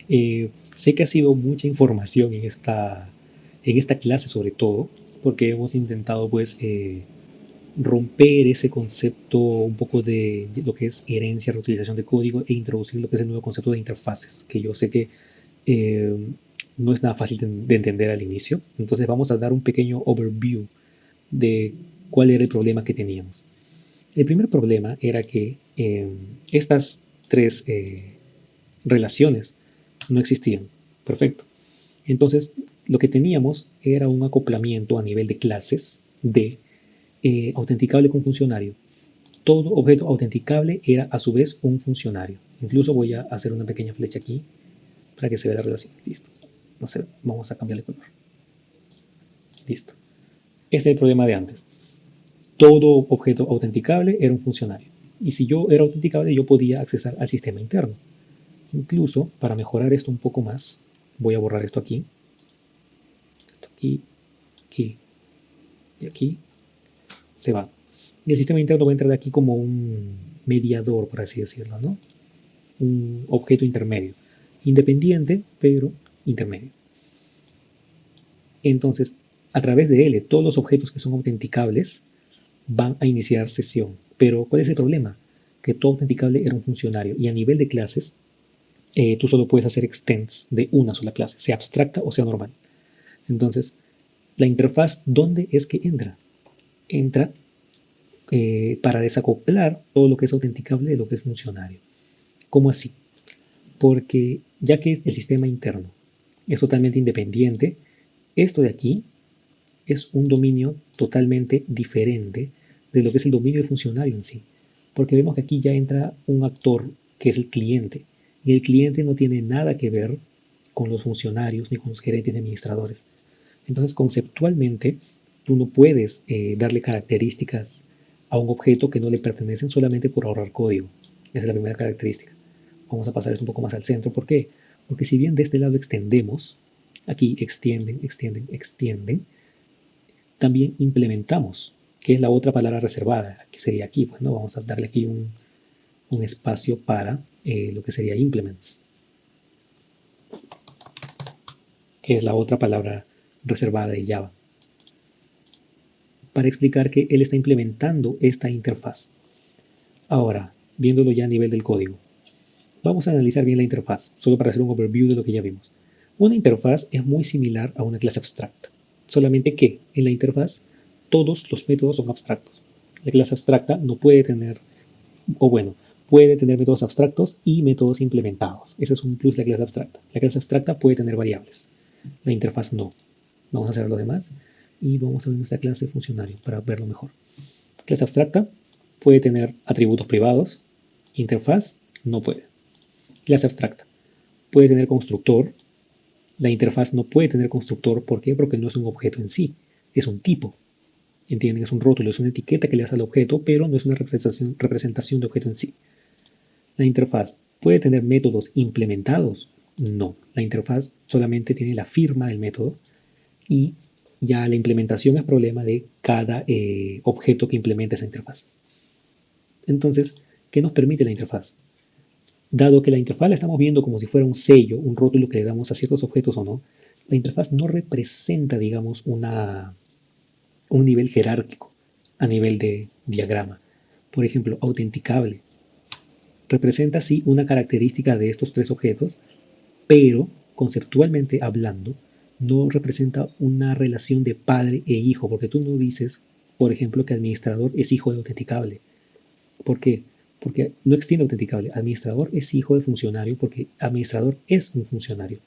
Sé que ha sido mucha información en esta clase sobre todo, porque hemos intentado pues romper ese concepto un poco de lo que es herencia, reutilización de código e introducir lo que es el nuevo concepto de interfaces, que yo sé que eh, no es nada fácil de entender al inicio. Entonces vamos a dar un pequeño overview de cuál era el problema que teníamos. El primer problema era que estas tres relaciones no existían. Perfecto. Entonces, lo que teníamos era un acoplamiento a nivel de clases de autenticable con funcionario. Todo objeto autenticable era a su vez un funcionario. Incluso voy a hacer una pequeña flecha aquí para que se vea la relación. Listo. No sé, vamos a cambiarle color. Listo. Este es el problema de antes. Todo objeto autenticable era un funcionario. Y si yo era autenticable, yo podía accesar al sistema interno. Incluso, para mejorar esto un poco más, voy a borrar esto aquí. Esto aquí, aquí y aquí. Se va. Y el sistema interno va a entrar aquí como un mediador, por así decirlo, ¿no? Un objeto intermedio. Independiente, pero intermedio. Entonces, a través de él, todos los objetos que son autenticables van a iniciar sesión. Pero, ¿cuál es el problema? Que todo autenticable era un funcionario. Y a nivel de clases, tú solo puedes hacer extends de una sola clase, sea abstracta o sea normal. Entonces, la interfaz, ¿dónde es que entra? Entra para desacoplar todo lo que es autenticable de lo que es funcionario. ¿Cómo así? Porque ya que el sistema interno es totalmente independiente, esto de aquí es un dominio totalmente diferente de lo que es el dominio de funcionario en sí. Porque vemos que aquí ya entra un actor que es el cliente. Y el cliente no tiene nada que ver con los funcionarios ni con los gerentes ni administradores. Entonces, conceptualmente, tú no puedes darle características a un objeto que no le pertenecen solamente por ahorrar código. Esa es la primera característica. Vamos a pasar esto un poco más al centro. ¿Por qué? Porque si bien de este lado extendemos, aquí extienden, extienden, extienden, también implementamos, que es la otra palabra reservada, que sería aquí. Pues, ¿no? Vamos a darle aquí un espacio para lo que sería implements, que es la otra palabra reservada de Java, para explicar que él está implementando esta interfaz. Ahora, viéndolo ya a nivel del código, vamos a analizar bien la interfaz, solo para hacer un overview de lo que ya vimos. Una interfaz es muy similar a una clase abstracta, solamente que en la interfaz todos los métodos son abstractos. La clase abstracta no puede tener, o bueno, puede tener métodos abstractos y métodos implementados. Ese es un plus de la clase abstracta. La clase abstracta puede tener variables, la interfaz no. Vamos a hacer lo demás y vamos a ver nuestra clase funcionario para verlo mejor. Clase abstracta puede tener atributos privados, interfaz no puede. Clase abstracta puede tener constructor, la interfaz no puede tener constructor. ¿Por qué? Porque no es un objeto en sí, es un tipo. ¿Entienden? Es un rótulo, es una etiqueta que le das al objeto, pero no es una representación de objeto en sí. La interfaz puede tener métodos implementados. No, la interfaz solamente tiene la firma del método y ya la implementación es problema de cada objeto que implementa esa interfaz. Entonces, ¿qué nos permite la interfaz? Dado que la interfaz la estamos viendo como si fuera un sello, un rótulo que le damos a ciertos objetos o no, la interfaz no representa, digamos, un nivel jerárquico a nivel de diagrama. Por ejemplo, autenticable. Representa sí una característica de estos tres objetos, pero conceptualmente hablando, no representa una relación de padre e hijo, porque tú no dices, por ejemplo, que administrador es hijo de autenticable. ¿Por qué? Porque no extiende autenticable. Administrador es hijo de funcionario porque administrador es un funcionario.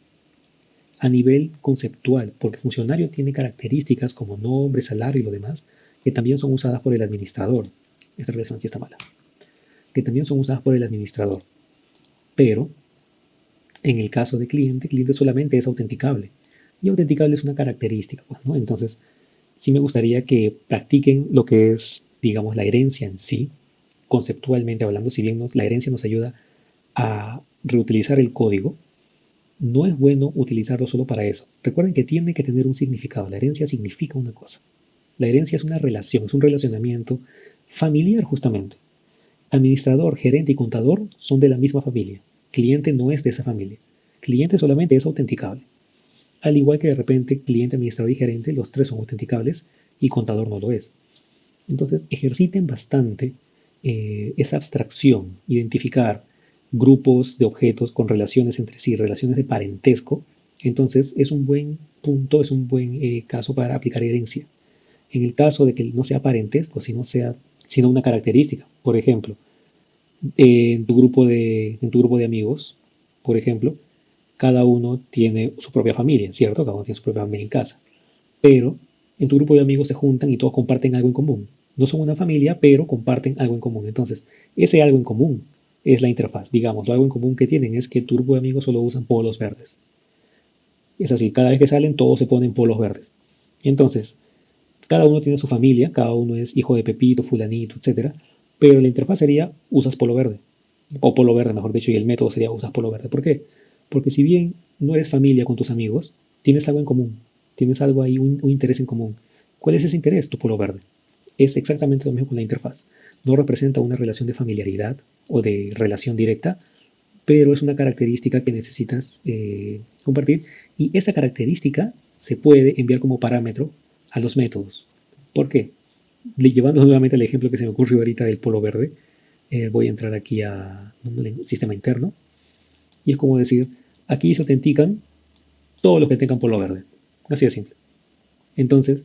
A nivel conceptual, porque funcionario tiene características como nombre, salario y lo demás, que también son usadas por el administrador. Esta relación aquí está mala. Que también son usadas por el administrador. Pero, en el caso de cliente, cliente solamente es autenticable. Y autenticable es una característica, pues, ¿no? Entonces, sí me gustaría que practiquen lo que es, digamos, la herencia en sí, conceptualmente hablando, si bien la herencia nos ayuda a reutilizar el código, no es bueno utilizarlo solo para eso. Recuerden que tiene que tener un significado. La herencia significa una cosa. La herencia es una relación, es un relacionamiento familiar justamente. Administrador, gerente y contador son de la misma familia. Cliente no es de esa familia. Cliente solamente es autenticable. Al igual que de repente cliente, administrador y gerente, los tres son autenticables y contador no lo es. Entonces, ejerciten bastante esa abstracción, identificar grupos de objetos con relaciones entre sí, relaciones de parentesco. Entonces, es un buen punto, es un buen caso para aplicar herencia. En el caso de que no sea parentesco, sino una característica. Por ejemplo, en tu grupo de amigos, por ejemplo, cada uno tiene su propia familia, ¿cierto? Cada uno tiene su propia familia en casa. Pero en tu grupo de amigos se juntan y todos comparten algo en común. No son una familia, pero comparten algo en común. Entonces, ese algo en común es la interfaz. Digamos, lo algo en común que tienen es que tu grupo de amigos solo usan polos verdes. Es así, cada vez que salen todos se ponen polos verdes. Entonces, cada uno tiene su familia, cada uno es hijo de Pepito, fulanito, etc. Pero la interfaz sería usas polo verde, o polo verde mejor dicho, y el método sería usas polo verde. ¿Por qué? Porque si bien no eres familia con tus amigos, tienes algo en común, tienes algo ahí, un interés en común. ¿Cuál es ese interés? Tu polo verde. Es exactamente lo mismo con la interfaz. No representa una relación de familiaridad o de relación directa, pero es una característica que necesitas compartir y esa característica se puede enviar como parámetro a los métodos. ¿Por qué? Llevando nuevamente el ejemplo que se me ocurrió ahorita del polo verde, voy a entrar aquí a un sistema interno y es como decir, aquí se autentican todos los que tengan polo verde. Así de simple. Entonces,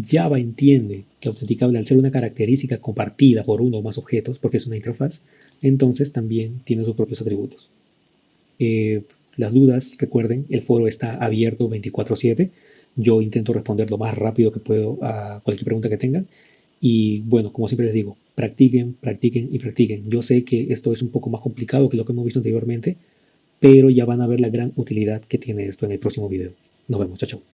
Java entiende que autenticable al ser una característica compartida por uno o más objetos, porque es una interfaz, entonces también tiene sus propios atributos. Las dudas, recuerden, el foro está abierto 24/7. Yo intento responder lo más rápido que puedo a cualquier pregunta que tengan. Y bueno, como siempre les digo, practiquen, practiquen y practiquen. Yo sé que esto es un poco más complicado que lo que hemos visto anteriormente, pero ya van a ver la gran utilidad que tiene esto en el próximo video. Nos vemos, chao, chao.